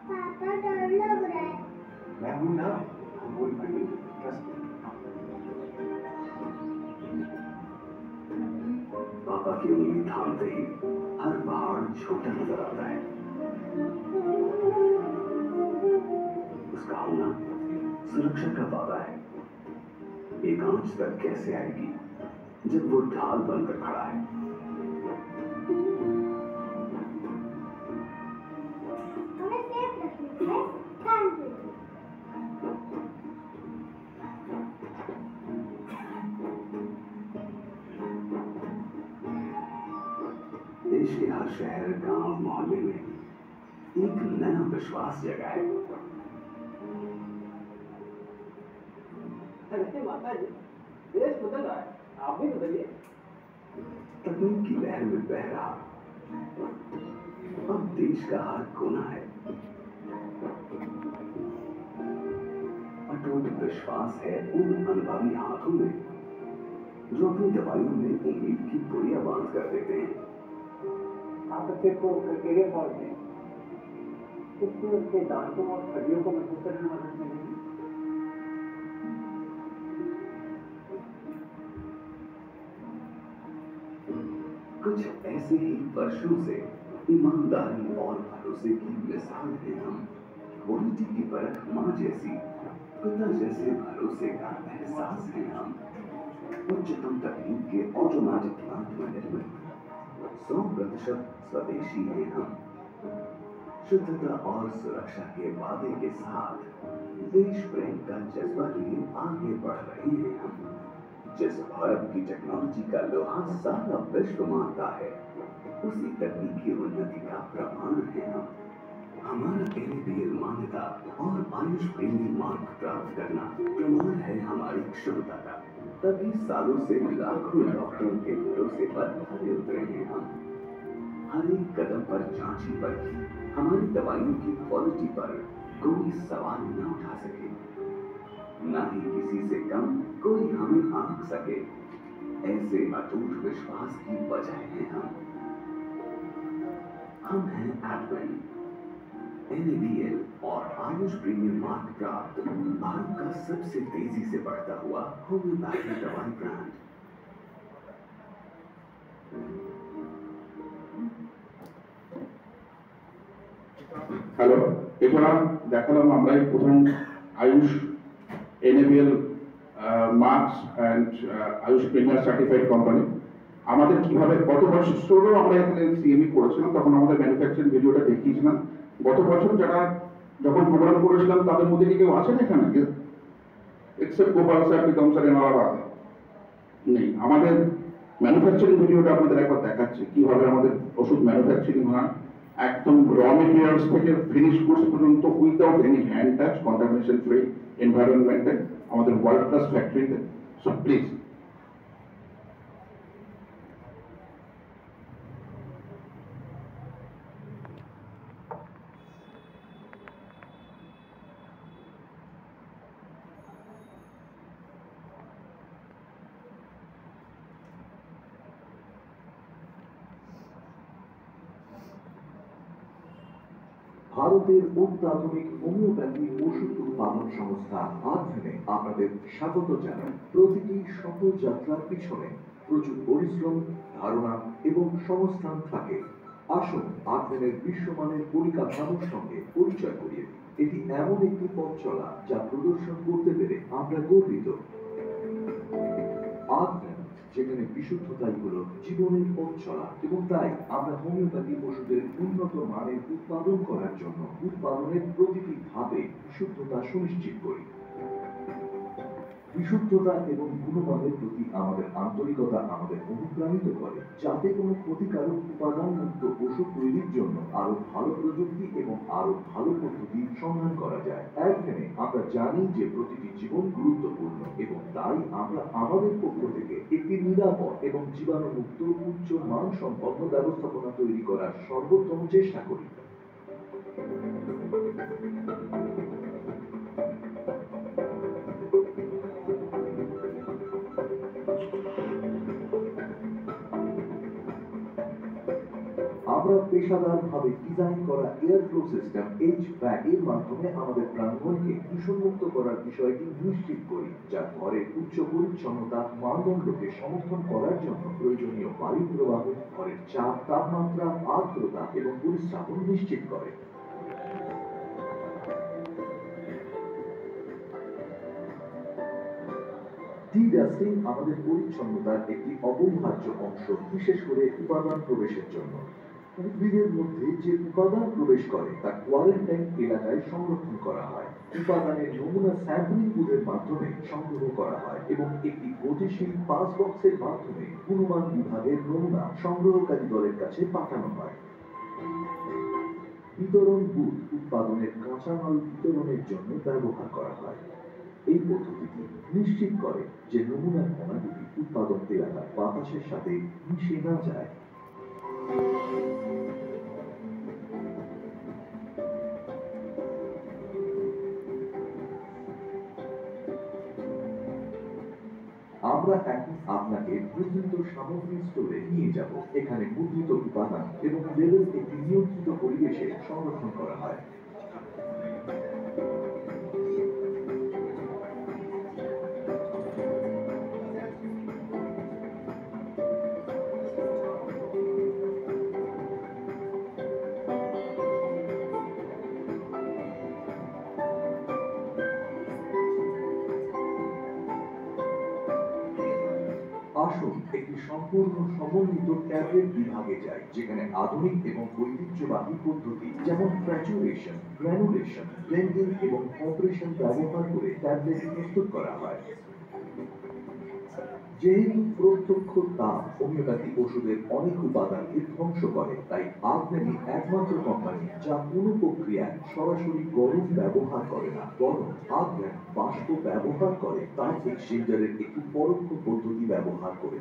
पापा डर लग रहा है। मैं हूं ना, बोल भाई, ट्रस्ट मी। पापा की उंगली थामते ही हर पहाड़ छोटा नजर आता है। उसका होना सुरक्षा का वादा है। एक आंच तक कैसे आएगी जब वो ढाल बनकर खड़ा है। हमें सेफ रखना है। Thank you. देश के हर शहर, गांव, मोहल्ले में एक नया विश्वास जगा है। अरे माता जी, देश बदल रहा है, आप भी बदलिए। तकनीक की लहर में बह रहा अब देश का हर कोना है। अटूट विश्वास है उन अनुभवी हाथों में जो अपनी दवाइयों में उम्मीद की पुड़िया बांध कर देते हैं। आप बच्चे को क्राइटेरिया फॉर्म दें, इससे उसके दांतों और हड्डियों को मजबूत करने में मदद मिलेगी। कुछ ऐसे ही वर्षों से ईमानदारी और भरोसे की मिसाल है हम। क्वालिटी की परख माँ जैसी, पिता जैसे भरोसे का एहसास है हम। उच्चतम तकनीक के ऑटोमेटिक प्लांट में निर्मित 100% स्वदेशी हैं हम। शुद्धता और सुरक्षा के वादे के साथ देश प्रेम का जज्बा लिए आगे बढ़ रहे हैं हम। जिस भारत की टेक्नोलॉजी का लोहा सारा विश्व मानता है, उसी तकनीकी उन्नति का प्रमाण है हम। हमारा NABL मान्यता और आयुष प्रीमियम मार्क प्राप्त करना प्रमाण है हमारी क्षमता का। तभी सालों से लाखों डॉक्टरों के भरोसे पर खरे उतरे हैं हम। हर एक कदम पर जांची परखी हमारी दवाइयों की क्वालिटी पर कोई सवाल न उठा सके, न ही किसी से कम कोई हमें आंक सके। ऐसे अटूट विश्वास की वजह है हम हैं एडवेन, NABL और आयुष प्रीमियम मार्क प्राप्त भारत का सबसे तेजी से बढ़ता हुआ होम्योपैथी दवाई ब्रांड। হ্যালো, এবার দেখালাম আমরা প্রথম Ayush NABL marks and Ayush premier certified company. আমাদের কিভাবে গত বছর শুরুও আমরা এখানে CME করেছিলাম, তখন আমাদের ম্যানুফ্যাকচারিং ভিডিওটা দেখিয়েছিলাম। গত বছর যারা যখন প্রোগ্রাম করেছিলাম তাদের মধ্যে কি কেউ আছেন এখানে except Gopal sir, Pritam sir, এনারা নেই। আমাদের ম্যানুফ্যাকচারিং ভিডিওটা আপনাদের একবার দেখাচ্ছি কিভাবে আমাদের ওষুধ ম্যানুফ্যাকচারিং হয়, একদম র মেটেরিয়ালস থেকে ফিনিশ গুডস পর্যন্ত without any hand touch, contamination free এনভায়রনমেন্টে আমাদের ওয়ার্ল্ড ক্লাস ফ্যাক্টরিতে। সো প্লিজ ভারতের অত্যাধুনিক হোমিওপ্যাথি ওষুধ উৎপাদন সংস্থা আডভেনে আপনাদের স্বাগত জানাই। প্রতিটি সফল যাত্রার পিছনে প্রচুর পরিশ্রম, ধারণা এবং সংস্থান থাকে। আসুন আডভেনের বিশ্বমানের পরিকাঠামোর সঙ্গে পরিচয় করিয়ে দিই। এটি এমন একটি পথ চলা যা প্রদর্শন করতে পেরে আমরা গর্বিত। আডভেন, যেখানে বিশুদ্ধতাই হলো জীবনের পথ চলা, এবং তাই আমরা হোমিওপ্যাথি ওষুধের উন্নত মানের উৎপাদন করার জন্য উৎপাদনের প্রতিটি ধাপে বিশুদ্ধতা সুনিশ্চিত করি। বিশুদ্ধতা এবং গুণমানের প্রতি আমাদের আন্তরিকতা আমাদের অনুপ্রাণিত করে, যাতে কোনো ক্ষতিকারক উপাদান মুক্ত ওষুধ তৈরির জন্য আরো ভালো প্রযুক্তি এবং আরো ভালো পদ্ধতির সন্ধান করা যায়। একদিনে আমরা জানি যে প্রতিটি জীবন গুরুত্বপূর্ণ, এবং তাই আমরা আমাদের পক্ষ থেকে একটি নিরাপদ এবং জীবাণুমুক্ত উচ্চ মানসম্পন্ন ব্যবস্থাপনা তৈরি করার সর্বোত্তম চেষ্টা করি। আমরা আমরা পেশাদারভাবে ডিজাইন করা এয়ার ফ্লো সিস্টেম HVAC এর মাধ্যমে আমাদের প্রাঙ্গণকে দূষণমুক্ত করার বিষয়টি নিশ্চিত করি, যা ঘরের উচ্চ পরিচ্ছন্নতা মানদণ্ডকে সমর্থন করার জন্য প্রয়োজনীয় বায়ু প্রবাহ, ঘরের চাপ, তাপমাত্রা, আর্দ্রতা এবং পরিস্রাবন নিশ্চিত করে। ডি-ডাস্টিং আমাদের পরিচ্ছন্নতার একটি অপরিহার্য অংশ, বিশেষ করে উপাদান প্রবেশের জন্য। উদ্ভিদের মধ্যে যে উপাদান প্রবেশ করে তা কোয়ারেন্টাইন এলাকায় সংরক্ষণ করা হয়। উপাদানের নমুনা স্যাম্পলিং বুথের মাধ্যমে সংগ্রহ করা হয় এবং একটি গতিশীল পাস বক্সের মাধ্যমে গুণমান বিভাগের নমুনা সংগ্রহকারী দলের কাছে পাঠানো হয়। বিতরণ বুথ উৎপাদনের কাঁচামাল বিতরণের জন্য ব্যবহার করা হয়। এই পদ্ধতিটি নিশ্চিত করে যে নমুনার কণাগুলি উৎপাদন এলাকার বাতাসের সাথে মিশে না যায়। আমরা এখন আপনাকে মুদ্রিত সামগ্রী স্টোরে নিয়ে যাব। এখানে মুদ্রিত উপাদান এবং লেবেল একটি নিয়ন্ত্রিত পরিবেশে সংরক্ষণ করা হয়। আসুন একটি সম্পূর্ণ সমন্বিত ট্যাবলেট বিভাগে যাই, যেখানে আধুনিক এবং ঐতিহ্যবাহী পদ্ধতি যেমন ফ্র্যাচুরেশন, গ্র্যানুলেশন, ব্লেন্ডিং এবং কম্প্রেশন ব্যবহার করে ট্যাবলেট প্রস্তুত করা হয়। যেহেতু প্রত্যক্ষ তাপ হোমিওপ্যাথি ওষুধের অনেক উপাদানকে ধ্বংস করে, তাই আর্গম্যানি একমাত্র কোম্পানি যা কোনো প্রক্রিয়ায় সরাসরি গরম ব্যবহার করে না, বরং আর্গম্যান বাষ্প ব্যবহার করে তাপ এক্সচেঞ্জারের একটি পরোক্ষ পদ্ধতি ব্যবহার করে।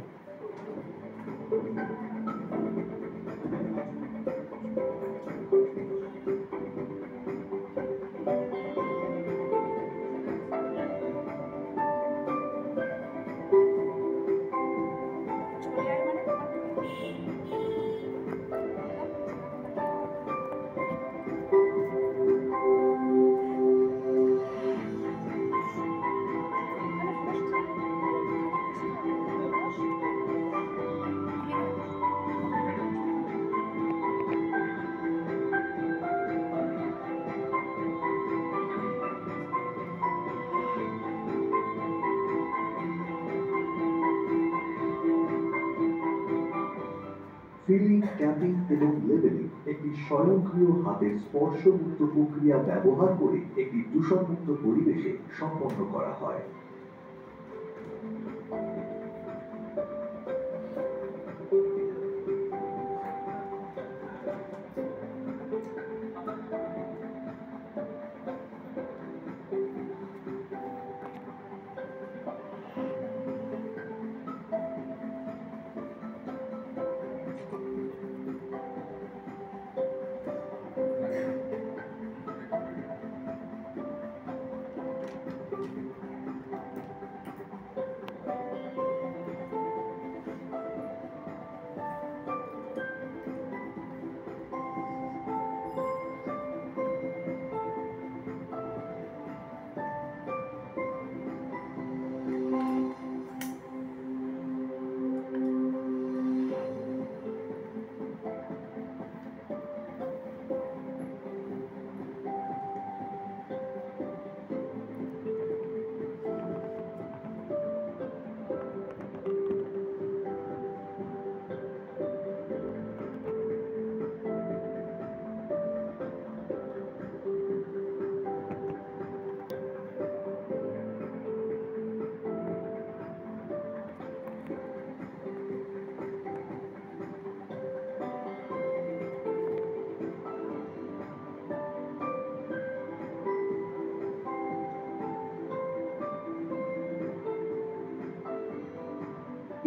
ফিলিং, ক্যাপিং এবং লেবেলিং একটি স্বয়ংক্রিয় হাতের স্পর্শমুক্ত প্রক্রিয়া ব্যবহার করে একটি দূষণমুক্ত পরিবেশে সম্পন্ন করা হয়।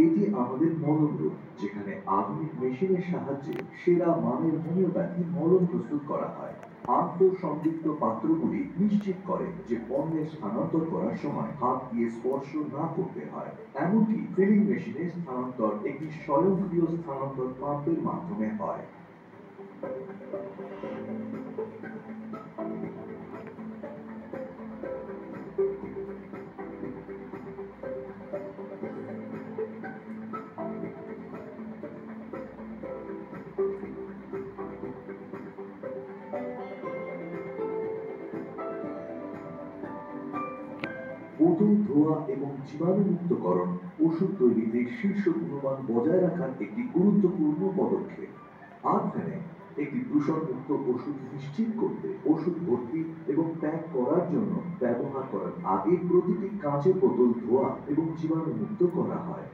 এটি আমাদের মলম রুম, যেখানে আধুনিক মেশিনের সাহায্যে সেরা মানের হোমিওপ্যাথি মলম প্রস্তুত করা হয়। আন্তঃসংযুক্ত পাত্রগুলি নিশ্চিত করে যে পণ্যের স্থানান্তর করার সময় হাত দিয়ে স্পর্শ না করতে হয়। এমনকি ফিলিং মেশিনের স্থানান্তর একটি স্বয়ংক্রিয় স্থানান্তর পাম্পের মাধ্যমে হয়। বোতল ধোয়া এবং জীবাণুমুক্তকরণ ওষুধ তৈরিতে শীর্ষ গুণমান বজায় রাখার একটি গুরুত্বপূর্ণ পদক্ষেপ। আর্টভ্যানে একটি দূষণমুক্ত ওষুধ নিশ্চিত করতে ওষুধ ভর্তি এবং প্যাক করার জন্য ব্যবহার করার আগে প্রতিটি কাঁচের বোতল ধোয়া এবং জীবাণুমুক্ত করা হয়।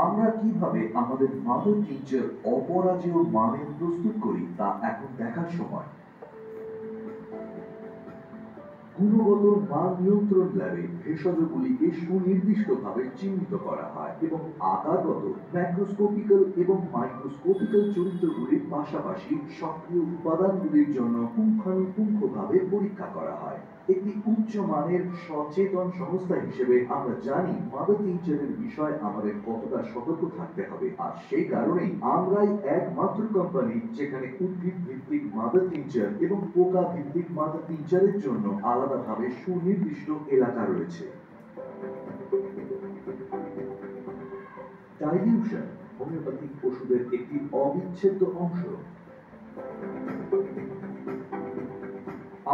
আমরা কিভাবে আমাদের মাদার টিচার অপরাজেয় মানে প্রস্তুত করি তা এখন দেখার সময়। গুণগত মান নিয়ন্ত্রণ ল্যাবে ভেষজগুলিকে সুনির্দিষ্টভাবে চিহ্নিত করা হয় এবং আকারগত, ম্যাক্রোস্কোপিক্যাল এবং মাইক্রোস্কোপিক্যাল চরিত্রগুলির পাশাপাশি সক্রিয় উপাদানগুলির জন্য পুঙ্খানুপুঙ্খভাবে পরীক্ষা করা হয়। একটি উচ্চমানের সচেতন সংস্থা হিসেবে আমরা জানি মাদার টিচারের বিষয়ে আমাদের কতটা সতর্ক থাকতে হবে, আর সেই কারণেই আমরাই একমাত্র কোম্পানি যেখানে উদ্ভিদ ভিত্তিক মাদার টিচার এবং পোকা ভিত্তিক মাদার টিচারের জন্য আলাদাভাবে সুনির্দিষ্ট এলাকা রয়েছে। ডাইলিউশন হোমিওপ্যাথিক ওষুধের একটি অবিচ্ছেদ্য অংশ।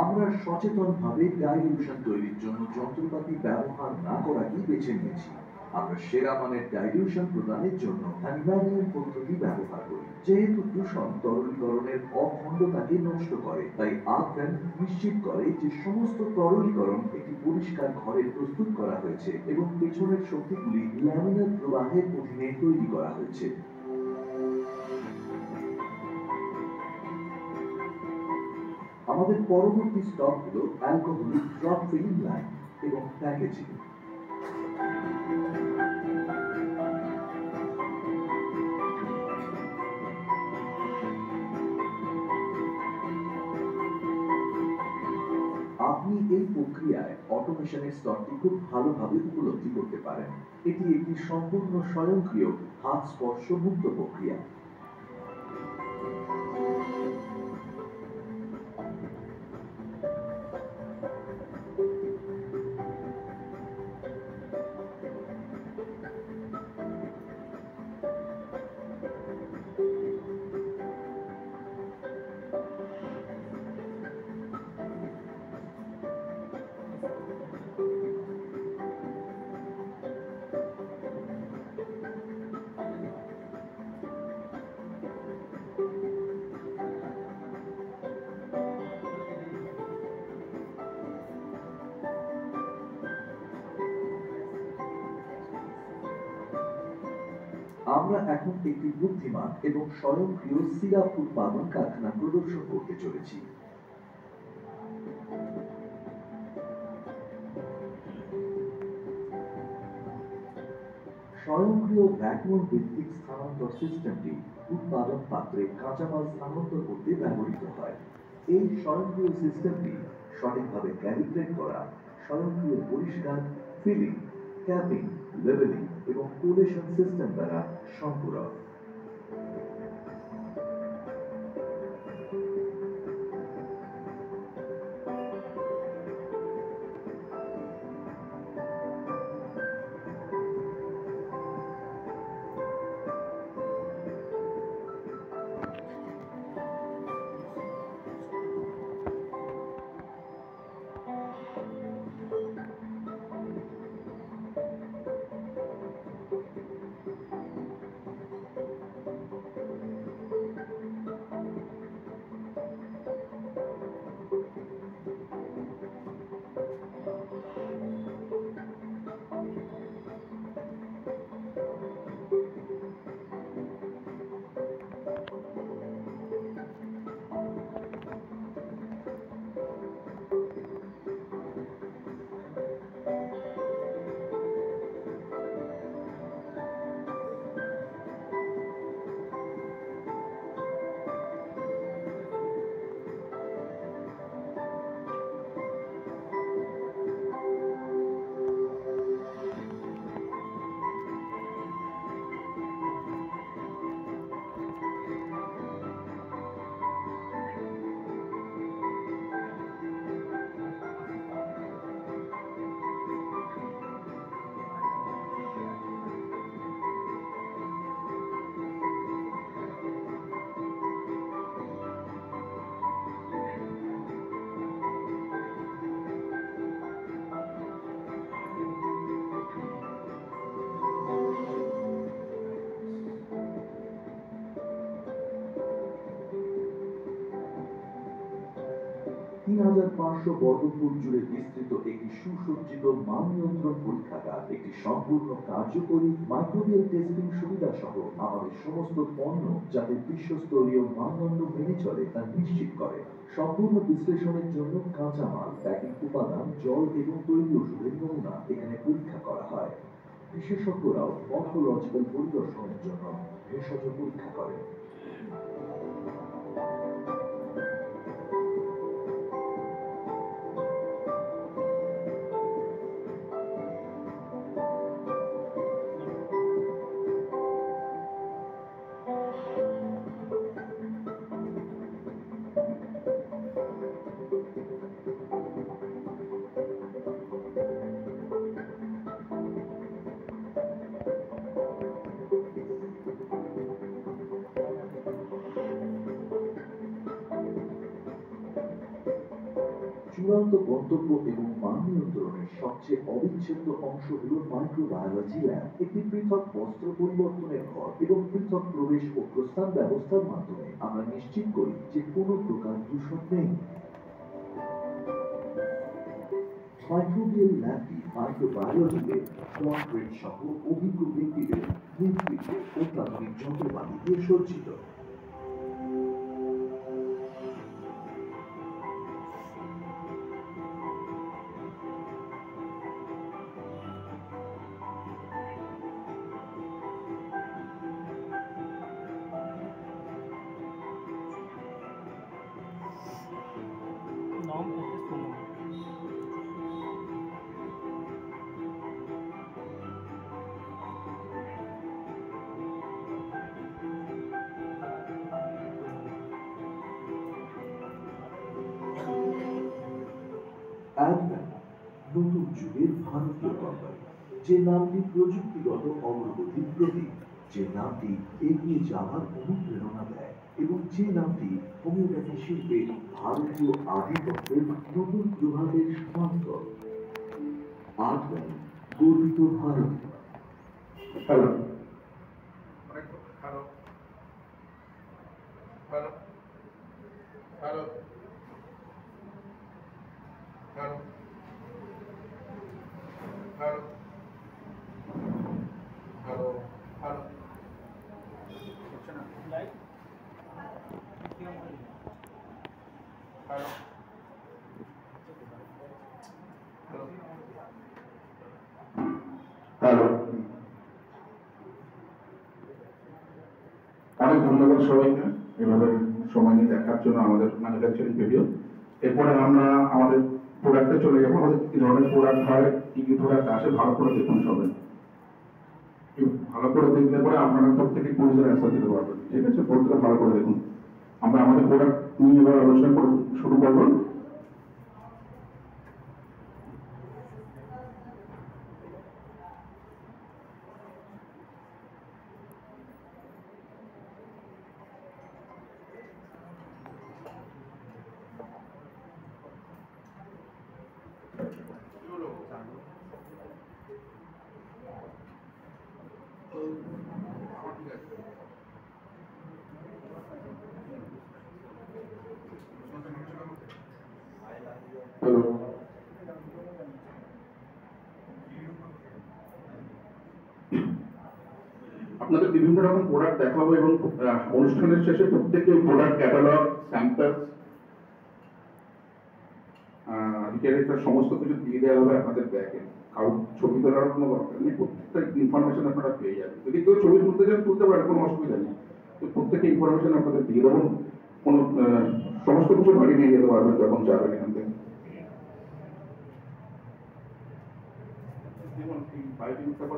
আমরা সচেতনভাবে ডাইলিউশন তৈরির জন্য যন্ত্রপাতি ব্যবহার না করাকেই বেছে নিয়েছি। আমরা সেরা মানের ডাইলিউশন প্রদানের জন্য অ্যানিম্যানিয়াম পদ্ধতি ব্যবহার করি। যেহেতু দূষণ তরলীকরণের অখণ্ডতাকে নষ্ট করে, তাই আর্টভ্যান নিশ্চিত করে যে সমস্ত তরলীকরণ একটি পরিষ্কার ঘরে প্রস্তুত করা হয়েছে এবং পেছনের শক্তিগুলি ল্যামিনার প্রবাহের অধীনে তৈরি করা হয়েছে। আমাদের পরবর্তী স্টক হল অ্যালকোহলিক ড্রপ ফিলিং লাইন এবং প্যাকেজিং। আপনি এই প্রক্রিয়ায় অটোমেশনের স্তরটি খুব ভালোভাবে উপলব্ধি করতে পারেন। এটি একটি সম্পূর্ণ স্বয়ংক্রিয় হাত স্পর্শ মুক্ত প্রক্রিয়া। আমরা এখন একটি বুদ্ধিমান এবং স্বয়ংক্রিয় সিরাপ উৎপাদন কারখানা প্রদর্শন করতে চলেছি। স্বয়ংক্রিয় ভ্যাকুয়াম ভিত্তিক স্থানান্তর সিস্টেমটি উৎপাদন পাত্রে কাঁচামাল স্থানান্তর করতে ব্যবহৃত হয়। এই স্বয়ংক্রিয় সিস্টেমটি সঠিকভাবে ক্যালিব্রেট করা, স্বয়ংক্রিয় পরিষ্কার, ফিলিং, ক্যাপিং, লেবেলিং এবং কোলেশন সিস্টেম দ্বারা সম্পূরক। 3500 বর্গফুট জুড়ে বিস্তৃত একটি সুসজ্জিত মান নিয়ন্ত্রণ পরীক্ষাগার একটি সম্পূর্ণ কার্যকরী মাইক্রোবিয়াল টেস্টিং সুবিধা সহ আমাদের সমস্ত পণ্য যাতে বিশ্বস্তরীয় মানদণ্ড মেনে চলে তা নিশ্চিত করে। সম্পূর্ণ বিশ্লেষণের জন্য কাঁচামাল, প্যাকিং উপাদান, জল এবং তৈরি ওষুধের নমুনা এখানে পরীক্ষা করা হয়। বিশেষজ্ঞরাও মর্ফোলজিক্যাল পরিদর্শনের জন্য ভেষজ পরীক্ষা করেন। চূড়ান্ত গন্তব্য এবং মান নিয়ন্ত্রণের সবচেয়ে অবিচ্ছেদ্য অংশ হল মাইক্রোবায়োলজি ল্যাব, একটি পৃথক বস্ত্র পরিবর্তনের ঘর এবং পৃথক প্রবেশ ও প্রস্থান ব্যবস্থার মাধ্যমে আমরা নিশ্চিত করি যে কোনো প্রকার দূষণ নেই। মাইক্রোবিয়াল ল্যাবটি মাইক্রোবায়োলজিতে ডক্টরেট সহ অভিজ্ঞ ব্যক্তিদের নেতৃত্বে অত্যাধুনিক যন্ত্রপাতি দিয়ে সজ্জিত। नाम ऑफिस फोन नंबर অ্যাডভেন্ট নতুন যুগের ভারতীয় কোম্পানি, যে নামটি প্রযুক্তিগত অগ্রগতির প্রতীক, যে নামটি এগিয়ে যাওয়ার অনুপ্রেরণা দেয় এবং যে নামটি হোমিওপ্যাথি শিল্পে ভারতীয় আধিপত্যের নতুন প্রভাবের সমান্তর। অ্যাডভেন্ট, গর্বিত Bharat. Hello hello hello hello hello hello hello hello হচ্ছে না लाइट হ্যালো হ্যালো হ্যালো অনেক ধন্যবাদ সবাইকে এভাবে সময় নিয়ে দেখার জন্য আমাদের ম্যানুফ্যাকচারিং ভিডিও। এরপরে আমরা আমাদের প্রোডাক্টে চলে যাবো। আমাদের কি ধরনের প্রোডাক্ট হয়, কি কি প্রোডাক্ট আসে, ভালো করে দেখুন সবাই। ভালো করে দেখলে পরে আপনারা প্রত্যেকে পরিচয় অ্যান্সার দিতে পারবেন। ঠিক আছে, প্রত্যেকটা ভালো করে দেখুন। আমরা আমাদের প্রোডাক্ট নিয়ে এবার আলোচনা শুরু করবো। হ্যালো, আপনাদের বিভিন্ন রকম প্রোডাক্ট দেখাবো এবং অনুষ্ঠানের শেষে প্রত্যেককে প্রোডাক্ট ক্যাটালগ, স্যাম্পল, রিটার্নের সমস্ত কিছু দিয়ে দেওয়া হবে আপনাদের ব্যাগে। কারণ ছবি তোলার কোনো দরকার নেই, প্রত্যেকটা ইনফরমেশন আপনারা পেয়ে যাবেন। যদি কেউ ছবি তুলতে চান তুলতে পারেন, কোনো অসুবিধা নেই। তো প্রত্যেকটা ইনফরমেশন আপনাদের দিয়ে দেবো, কোনো সমস্ত কিছু বাড়ি নিয়ে যেতে পারবেন যখন যাবেন এখান থেকে।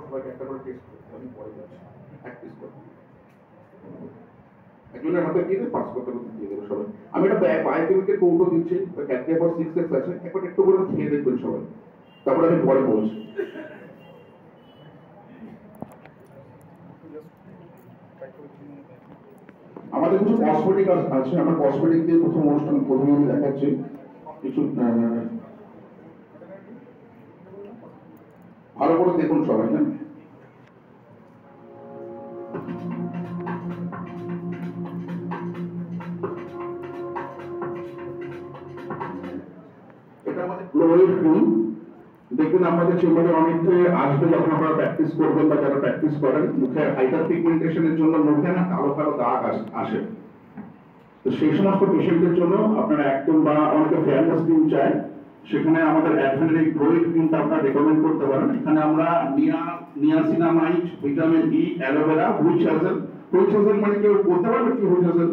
সবাইকে একটা করে টেস্ট করতে আমি পরে যাচ্ছি, প্র্যাকটিস করতে একজনের হাতে দিয়ে দেবে, পাস করতে করতে দিয়ে দেবে সবাই। আমি একটা বায়োকেমিকের কৌটো দিচ্ছি, ক্যাডকেফর 6X আছে, একবার একটু করে খেয়ে দেখবেন সবাই, তারপরে আমি পরে বলছি। আমাদের কিছু কসমেটিক আছে, আমরা কসমেটিক দিয়ে প্রথমে আমি দেখাচ্ছি কিছু। ভালো করে দেখুন সবাই। হ্যাঁ, এটা আমাদের গ্লোয়ের ক্রিম। দেখবেন আমাদের চেম্বারে অনেকে আসবে যখন আপনারা প্র্যাকটিস করবেন বা যারা প্র্যাকটিস করেন, মুখে হাইপার পিগমেন্টেশনের জন্য মুখে না কালো কালো দাগ আসে। তো সেই সমস্ত পেশেন্টদের জন্য আপনারা একদম, বা অনেকে ফেয়ারনেস ক্রিম চায়, সেখানে আমাদের অ্যাডভেন্টের এই গ্লোয়ের ক্রিমটা আপনারা রেকমেন্ড করতে পারেন। এখানে আমরা niacinamide, vitamin E, aloe vera, which hazel মানে কেউ বলতে পারবে কি which hazel?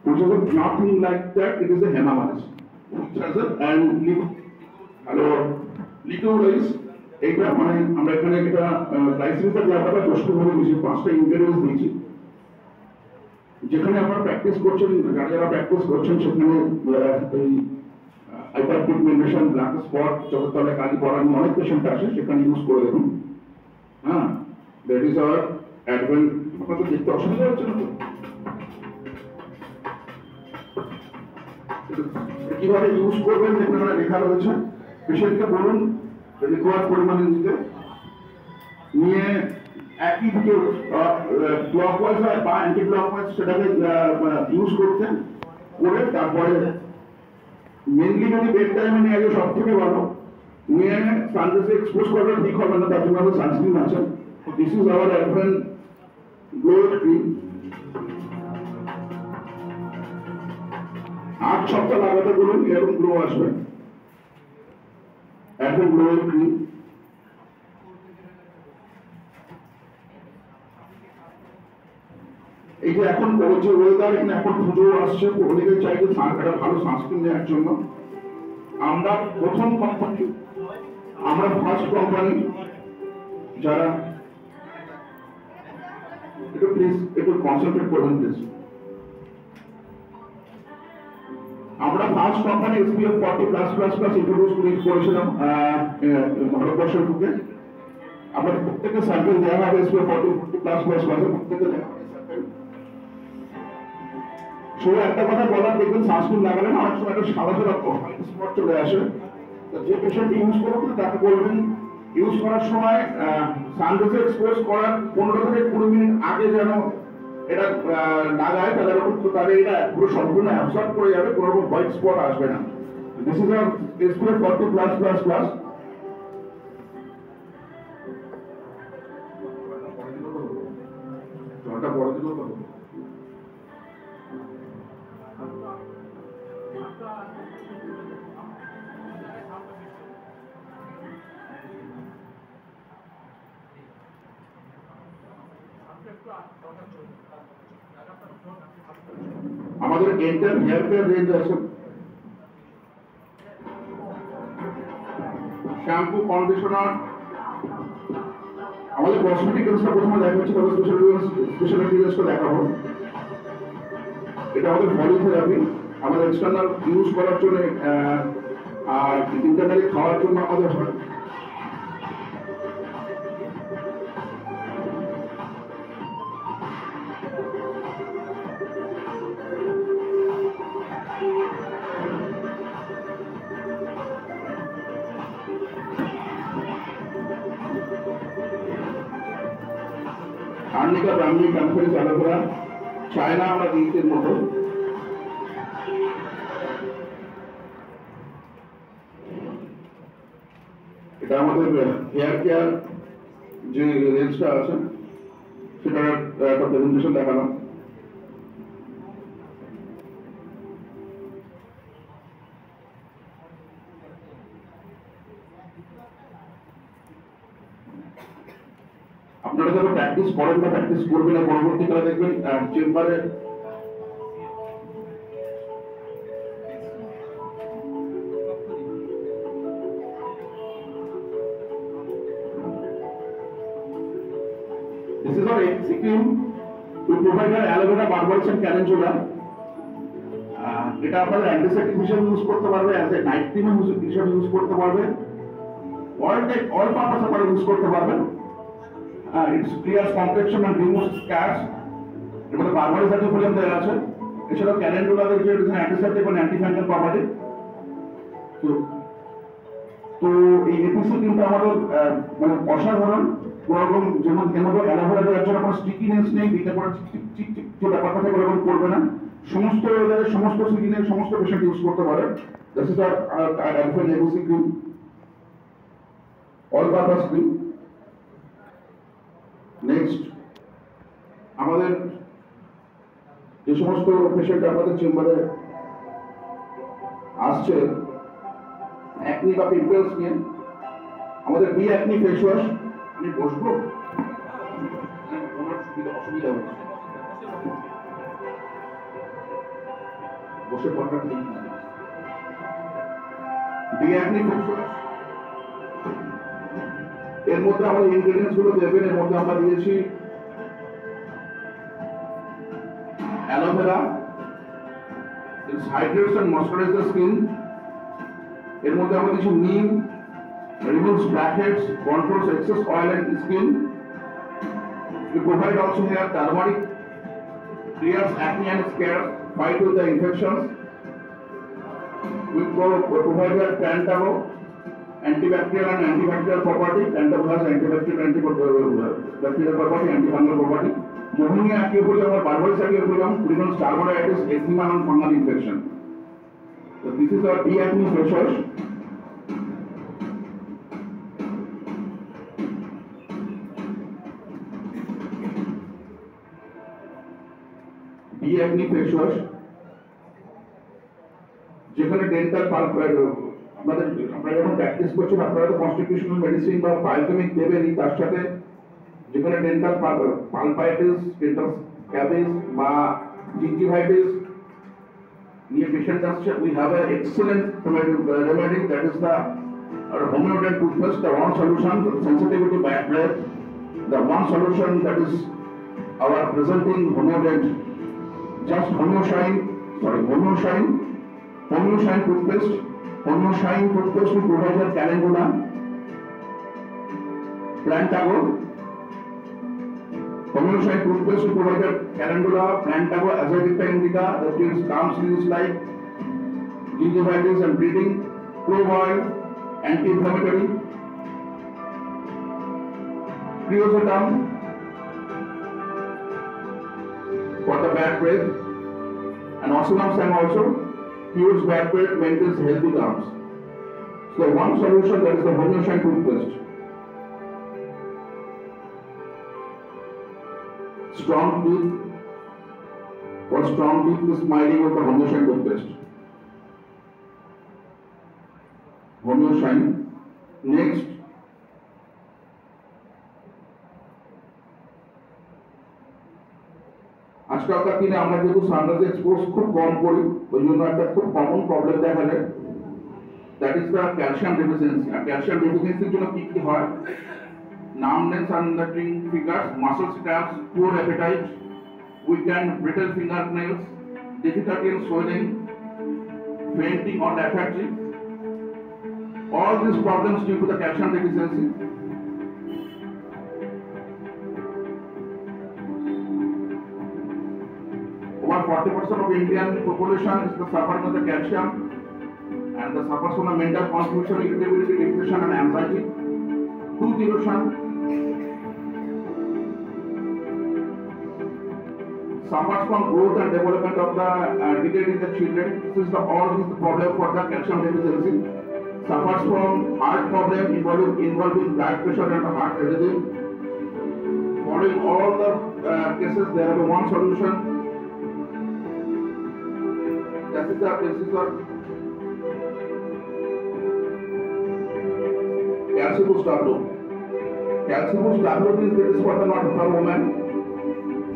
Which is nothing like that, it is a henna mask. Which has and liquorice, এটা মানে আমরা এখানে এটা লাইসেন্সটা ব্যাপারটা কষ্ট করে দিয়েছি, 5টা ইনগ্রেডিয়েন্টস দিয়েছি। যেখানে আপনারা প্র্যাকটিস করছেন, যারা প্র্যাকটিস করছেন সেখানে এই হাইপার পিগমেন্টেশন, ব্ল্যাক স্পট, চোখের তলায় কালি পড়ার অনেক পেশেন্ট আসে, সেখানে ইউজ করে দেখুন। হ্যাঁ, দ্যাট ইজ আওয়ার অ্যাডভেন্ট। আপনাদের দেখতে অসুবিধা হচ্ছে না তো? কিভাবে ইউজ করবেন এখানে লেখা রয়েছে। পেশেন্টকে বলুন রিকোয়ার্ড পরিমাণে নিয়ে একই দিকে ক্লকওয়াইজ বা অ্যান্টি ক্লকওয়াইজ সেটাকে ইউজ করতেন, করে তারপরে মেনলি যদি বেড টাইমে নিয়ে আগে সব থেকে ভালো, নিয়ে সানরাইজে এক্সপোজ করলে ঠিক হবে না, তার জন্য আমাদের সানস্ক্রিন আছে। This is our advent glow cream. 8 সপ্তাহ লাগাতে বলুন, এরকম গ্লো আসবে। এখন গ্লো ক্রিম এই যে এখন যে ওয়েদার, এখানে এখন পুজো আসছে, ওদিকে চাইলে একটা ভালো সানস্ক্রিন নেওয়ার জন্য আমরা প্রথম কোম্পানি, আমরা ফার্স্ট কোম্পানি যারা, একটু প্লিজ একটু কনসেন্ট্রেট করবেন প্লিজ। আমরা ফার্স্ট কোম্পানি SPF 40+++ ইন্ট্রোডিউস করেছিলাম ভারতবর্ষের বুকে। আমরা প্রত্যেককে স্যাম্পল দেওয়া হবে SPF 40+++, প্রত্যেককে দেওয়া হবে স্যাম্পল। শুধু একটা কথা বলার, দেখবেন সানস্ক্রিন লাগালে না অনেক সময় একটা সাদা সাদা হোয়াইট স্পট চলে আসে। তো যে পেশেন্ট ইউজ করবেন তাকে বলবেন ইউজ করার সময় সানরাইজে এক্সপোজ করার 15 থেকে 20 মিনিট আগে যেন এটা লাগায়, তাহলে তাহলে এটা পুরো সম্পূর্ণ অ্যাবসর্ব করে যাবে, কোনো রকম হোয়াইট স্পট আসবে না। This is our SPF 40+++। জলটা বড় দিল তো আমাদের এন্টার হেয়ার কেয়ার রেঞ্জ আছে। শ্যাম্পু, কন্ডিশনার, আমাদের কসমেটিক্সটা প্রথমে দেখা হচ্ছে, তবে স্পেশালিটিসটা দেখাবো। এটা আমাদের পলিথেরাপি, আমাদের এক্সটার্নাল ইউজ করার জন্য আর ইন্টারনালি খাওয়ার জন্য আমাদের হয়। আর্নিকা ব্রাহ্মী কনফারেন্স অ্যালোভেরা, চায়না আমরা দিয়েছেন মতো। এটা আমাদের হেয়ার কেয়ার যে রেঞ্জটা আছে সেটার একটা প্রেজেন্টেশন দেখানো। আপনারা যখন প্র্যাকটিস করেন বা প্র্যাকটিস করবেন না, পরবর্তীকালে দেখবেন চেম্বারে this is our cream to provide an aloe vera, barbaris and calendula. এটা আপনারা অ্যান্টিসেপ্টিক হিসেবে ইউজ করতে পারবে, অ্যাজ এ নাইট ক্রিম হিসেবে ইউজ করতে পারবে, অল পারপাস আপনারা ইউজ করতে পারবেন। It clears complexion and removes scars. এর মধ্যে বারবারিস সার্টিফিকেট দেওয়া আছে। এছাড়াও ক্যালেন্ডুলার যে অ্যান্টিসেপ্টিক এবং অ্যান্টিফ্যাঙ্গাল প্রপার্টি। তো এই এপিসি কিন্তু আমাদের মানে অসাধারণ, কোনোরকম যেমন অ্যালোভেরা দেওয়ার জন্য কোনো স্টিকিনেস নেই, দিতে পারে চিক যে ব্যাপারটা থেকে ওরকম করবে না। সমস্ত ওয়েদারে, সমস্ত সিজনে, সমস্ত পেশেন্ট ইউজ করতে পারে। This is our alpha legacy cream, all-purpose cream. Next, আমাদের যে সমস্ত পেশেন্ট আমাদের চেম্বারে আসছে অ্যাকনি বা পিম্পলস নিয়ে, আমাদের বি অ্যাকনি ফেস ওয়াশ। আমি বসবো, ওনার অসুবিধা হচ্ছে, বসে পড়াটা ঠিক না। বি অ্যাকনি ফেস ওয়াশ, এর মধ্যে আমাদের ইনগ্রেডিয়েন্টস গুলো দেবেন। এর মধ্যে আমরা দিয়েছি aloe vera, it hydrates and moisturizes the skin. এর মধ্যে আমরা দিয়েছি নিম, removes blackheads, controls excess oil and skin. We provide also here turmeric, clears acne and scars, fight with the infections. We provide here Plantago, antibacterial and antibacterial property. Plantago has antibacterial, antibacterial property, antifungal property. Mohinia acufolium or Barbaris acufolium prevents starvaritis, eczema and fungal infection. So this is our acne face wash. acne face wash যেখানে dental pulp আমাদের আমরা যখন practice করছি আপনারা তো constitutional medicine বা biochemic দেবেনই, তার সাথে যেখানে ডেন্টাল পালপাইটিস, ডেন্টাল ক্যাভিস বা জিঞ্জিভাইটিস নিয়ে পেশেন্ট আসছে, we have a excellent remedy, that is the homeodent toothpaste, the one solution, sensitivity bad breath, the one solution that is our presenting homeodent, just Homeoshine toothpaste. Homeoshine toothpaste we provide a calendula, Plantago. Homeoshine toothpaste we provide a calendula, Plantago, Azadirachta indica, that gives calm sleep like gingivitis and bleeding, clove oil, anti-inflammatory, Creosotam for the bad breath, and Oxynam also cures bad breath, maintains healthy gums. So one solution, that is the Homeoshine toothpaste. Strong teeth, for strong teeth, the smiling with the Homeoshine toothpaste. Homeoshine. Next, আজকালকার দিনে আমরা যেহেতু sunrise expose খুব কম করি, ওই জন্য একটা খুব কমন প্রবলেম দেখা যায়, that is the calcium deficiency. আর ক্যালসিয়াম ডেফিসিয়েন্সির জন্য কি কি হয়? numbness and the fingers, muscle cramps, poor appetite, weakened brittle fingernails, difficulty in swelling, fainting or lethargy. All these problems due to the calcium deficiency. Over 40% of Indian population is suffering with the calcium and suffers from the mental confusion, irritability, depression and anxiety. Tooth erosion, suffers from growth and development of the delay in the children. This is all this problem for the calcium deficiency. Suffers from heart problem involving blood pressure and heart rhythm. Following all the cases, there is one solution. This is the Calcibus W. Calcibus W is for the not for women.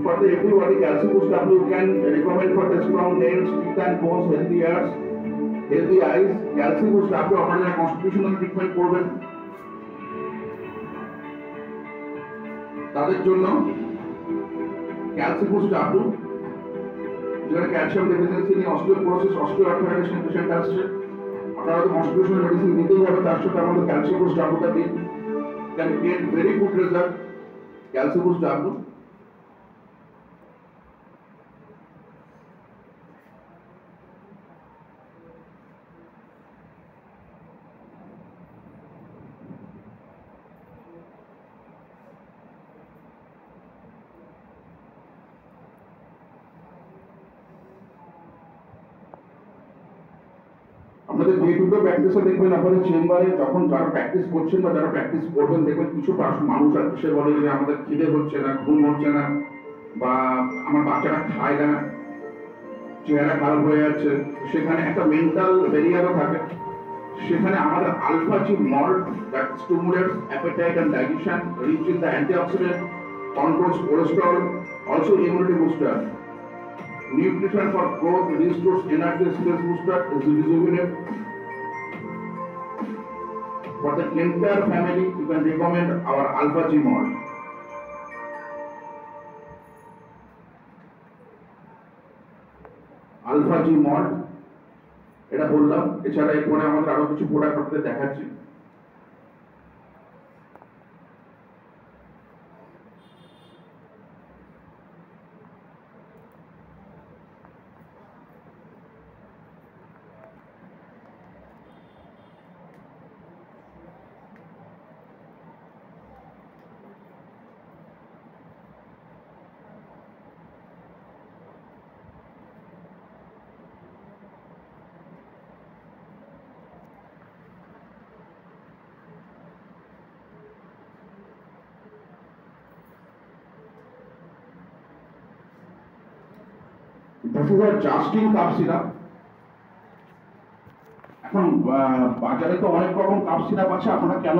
For the everybody, Calcibus W can recommend for the strong nails, teeth and bones, healthy ears, healthy eyes. Calcibus W আপনারা constitutional treatment করবেন, তাদের জন্য Calcibus W, যেখানে calcium deficiency নিয়ে osteoporosis, osteoarthritis patient আসছে, আপনারা তো constitutional medicine দিতেই হবে, তার সাথে আমাদের Calcibus W-টা দিন, can get very good result. Calcibus W. আপনাদের ডে টু ডে প্র্যাকটিসে দেখবেন আপনাদের চেম্বারে যখন যারা প্র্যাকটিস করছেন বা যারা প্র্যাকটিস করবেন দেখবেন কিছু মানুষ আছে সে বলে যে আমাদের খিদে হচ্ছে না, ঘুম হচ্ছে না, বা আমার বাচ্চারা খায় না, চেহারা খারাপ হয়ে যাচ্ছে। সেখানে একটা মেন্টাল ব্যারিয়ারও থাকে। সেখানে আমাদের alpha G malt that stimulates appetite and digestion, rich in the antioxidant, controls cholesterol, also immunity booster, nutrition for growth, restores energy, stress booster, is rejuvenate. For the entire family, you can recommend our Alpha G malt. Alpha G malt, এটা বললাম। এছাড়া এরপরে আমাদের আরো কিছু product আপনাদের দেখাচ্ছি। This is a Justin cough syrup. এখন বাজারে তো অনেক রকম কাপ সিরাপ আছে, আপনারা কেন